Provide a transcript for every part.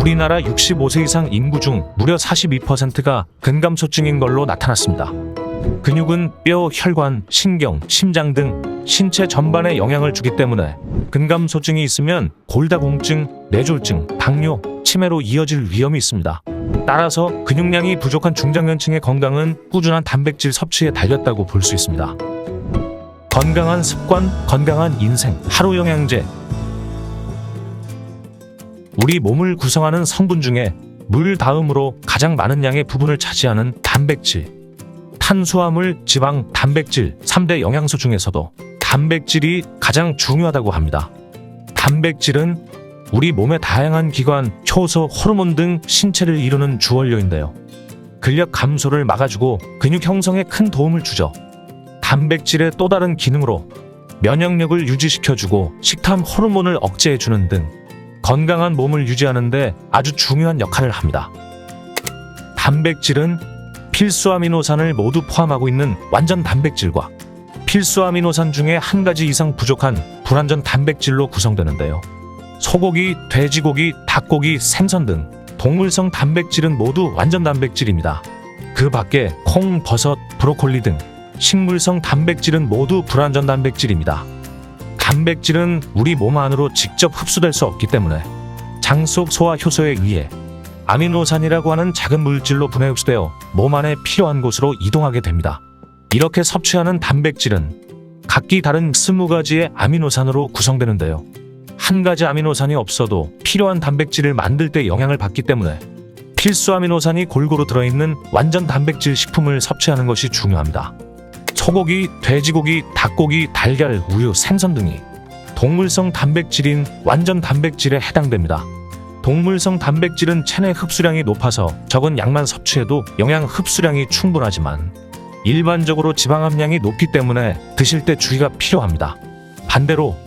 우리나라 65세 이상 인구 중 무려 42%가 근감소증인 걸로 나타났습니다. 근육은 뼈, 혈관, 신경, 심장 등 신체 전반에 영향을 주기 때문에 근감소증이 있으면 골다공증, 뇌졸중, 당뇨, 치매로 이어질 위험이 있습니다. 따라서 근육량이 부족한 중장년층의 건강은 꾸준한 단백질 섭취에 달렸다고 볼 수 있습니다. 건강한 습관, 건강한 인생, 하루 영양제. 우리 몸을 구성하는 성분 중에 물 다음으로 가장 많은 양의 부분을 차지하는 단백질, 탄수화물, 지방, 단백질 3대 영양소 중에서도 단백질이 가장 중요하다고 합니다. 단백질은 우리 몸의 다양한 기관, 효소, 호르몬 등 신체를 이루는 주원료인데요. 근력 감소를 막아주고 근육 형성에 큰 도움을 주죠. 단백질의 또 다른 기능으로 면역력을 유지시켜주고 식탐 호르몬을 억제해주는 등 건강한 몸을 유지하는 데 아주 중요한 역할을 합니다. 단백질은 필수 아미노산을 모두 포함하고 있는 완전 단백질과 필수 아미노산 중에 한 가지 이상 부족한 불완전 단백질로 구성되는데요. 소고기, 돼지고기, 닭고기, 생선 등 동물성 단백질은 모두 완전 단백질입니다. 그 밖에 콩, 버섯, 브로콜리 등 식물성 단백질은 모두 불완전 단백질입니다. 단백질은 우리 몸 안으로 직접 흡수될 수 없기 때문에 장 속 소화 효소에 의해 아미노산이라고 하는 작은 물질로 분해 흡수되어 몸 안에 필요한 곳으로 이동하게 됩니다. 이렇게 섭취하는 단백질은 각기 다른 20가지의 아미노산으로 구성되는데요. 한 가지 아미노산이 없어도 필요한 단백질을 만들 때 영향을 받기 때문에 필수 아미노산이 골고루 들어있는 완전 단백질 식품을 섭취하는 것이 중요합니다. 소고기, 돼지고기, 닭고기, 달걀, 우유, 생선 등이 동물성 단백질인 완전 단백질에 해당됩니다. 동물성 단백질은 체내 흡수량이 높아서 적은 양만 섭취해도 영양 흡수량이 충분하지만 일반적으로 지방 함량이 높기 때문에 드실 때 주의가 필요합니다. 반대로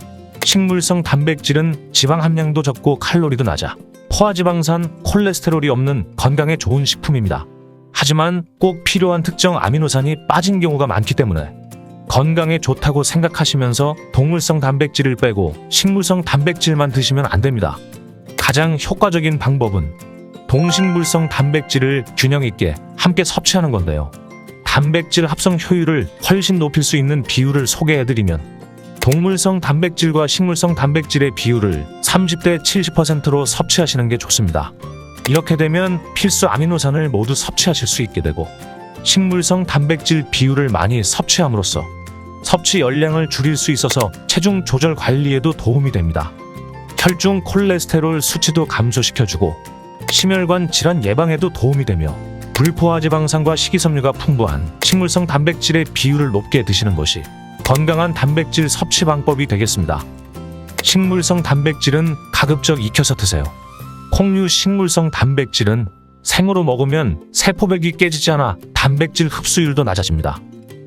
식물성 단백질은 지방 함량도 적고 칼로리도 낮아 포화지방산, 콜레스테롤이 없는 건강에 좋은 식품입니다. 하지만 꼭 필요한 특정 아미노산이 빠진 경우가 많기 때문에 건강에 좋다고 생각하시면서 동물성 단백질을 빼고 식물성 단백질만 드시면 안 됩니다. 가장 효과적인 방법은 동식물성 단백질을 균형 있게 함께 섭취하는 건데요. 단백질 합성 효율을 훨씬 높일 수 있는 비율을 소개해드리면 동물성 단백질과 식물성 단백질의 비율을 30대 70%로 섭취하시는 게 좋습니다. 이렇게 되면 필수 아미노산을 모두 섭취하실 수 있게 되고 식물성 단백질 비율을 많이 섭취함으로써 섭취 열량을 줄일 수 있어서 체중 조절 관리에도 도움이 됩니다. 혈중 콜레스테롤 수치도 감소시켜주고 심혈관 질환 예방에도 도움이 되며 불포화지방산과 식이섬유가 풍부한 식물성 단백질의 비율을 높게 드시는 것이 건강한 단백질 섭취 방법이 되겠습니다. 식물성 단백질은 가급적 익혀서 드세요. 콩류 식물성 단백질은 생으로 먹으면 세포벽이 깨지지 않아 단백질 흡수율도 낮아집니다.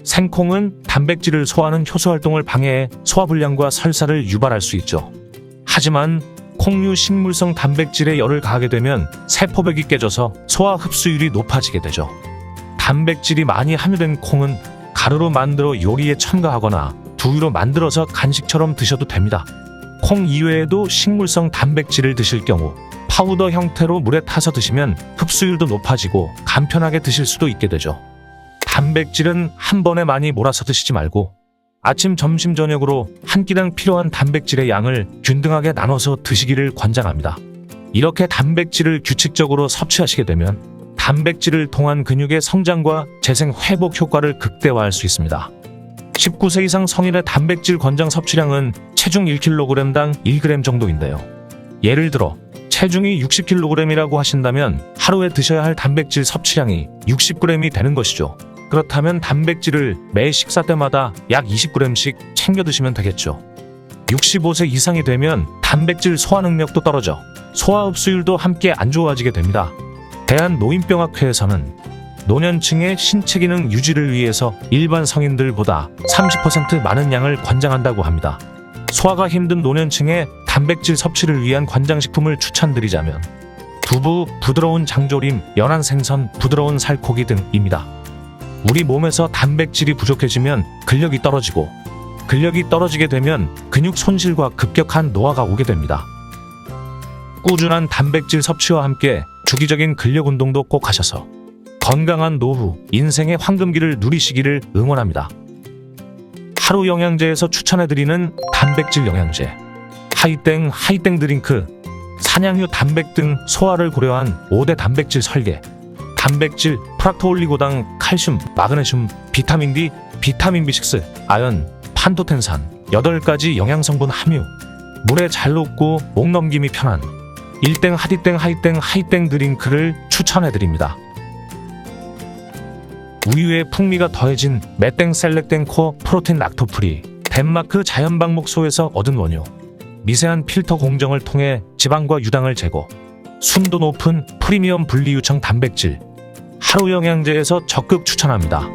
생콩은 단백질을 소화하는 효소 활동을 방해해 소화불량과 설사를 유발할 수 있죠. 하지만 콩류 식물성 단백질에 열을 가하게 되면 세포벽이 깨져서 소화 흡수율이 높아지게 되죠. 단백질이 많이 함유된 콩은 가루로 만들어 요리에 첨가하거나 두유로 만들어서 간식처럼 드셔도 됩니다. 콩 이외에도 식물성 단백질을 드실 경우 파우더 형태로 물에 타서 드시면 흡수율도 높아지고 간편하게 드실 수도 있게 되죠. 단백질은 한 번에 많이 몰아서 드시지 말고 아침, 점심, 저녁으로 한 끼당 필요한 단백질의 양을 균등하게 나눠서 드시기를 권장합니다. 이렇게 단백질을 규칙적으로 섭취하시게 되면 단백질을 통한 근육의 성장과 재생 회복 효과를 극대화할 수 있습니다. 19세 이상 성인의 단백질 권장 섭취량은 체중 1kg당 1g 정도인데요. 예를 들어 체중이 60kg이라고 하신다면 하루에 드셔야 할 단백질 섭취량이 60g이 되는 것이죠. 그렇다면 단백질을 매 식사 때마다 약 20g씩 챙겨 드시면 되겠죠. 65세 이상이 되면 단백질 소화 능력도 떨어져 소화 흡수율도 함께 안 좋아지게 됩니다. 대한노인병학회에서는 노년층의 신체 기능 유지를 위해서 일반 성인들보다 30% 많은 양을 권장한다고 합니다. 소화가 힘든 노년층의 단백질 섭취를 위한 권장식품을 추천드리자면 두부, 부드러운 장조림, 연한 생선, 부드러운 살코기 등입니다. 우리 몸에서 단백질이 부족해지면 근력이 떨어지고 근력이 떨어지게 되면 근육 손실과 급격한 노화가 오게 됩니다. 꾸준한 단백질 섭취와 함께 주기적인 근력 운동도 꼭 하셔서 건강한 노후, 인생의 황금기를 누리시기를 응원합니다. 하루 영양제에서 추천해드리는 단백질 영양제 하이땡 드링크. 사냥류 단백 등 소화를 고려한 5대 단백질 설계. 단백질, 프락토올리고당, 칼슘, 마그네슘, 비타민 D, 비타민 B6, 아연, 판토텐산 8가지 영양성분 함유. 물에 잘 녹고 목 넘김이 편한 1땡 하이땡 드링크를 추천해드립니다. 우유의 풍미가 더해진 메땡 셀렉땡 코어 프로틴 락토프리. 덴마크 자연방목소에서 얻은 원료. 미세한 필터 공정을 통해 지방과 유당을 제거. 순도 높은 프리미엄 분리유청 단백질. 하루 영양제에서 적극 추천합니다.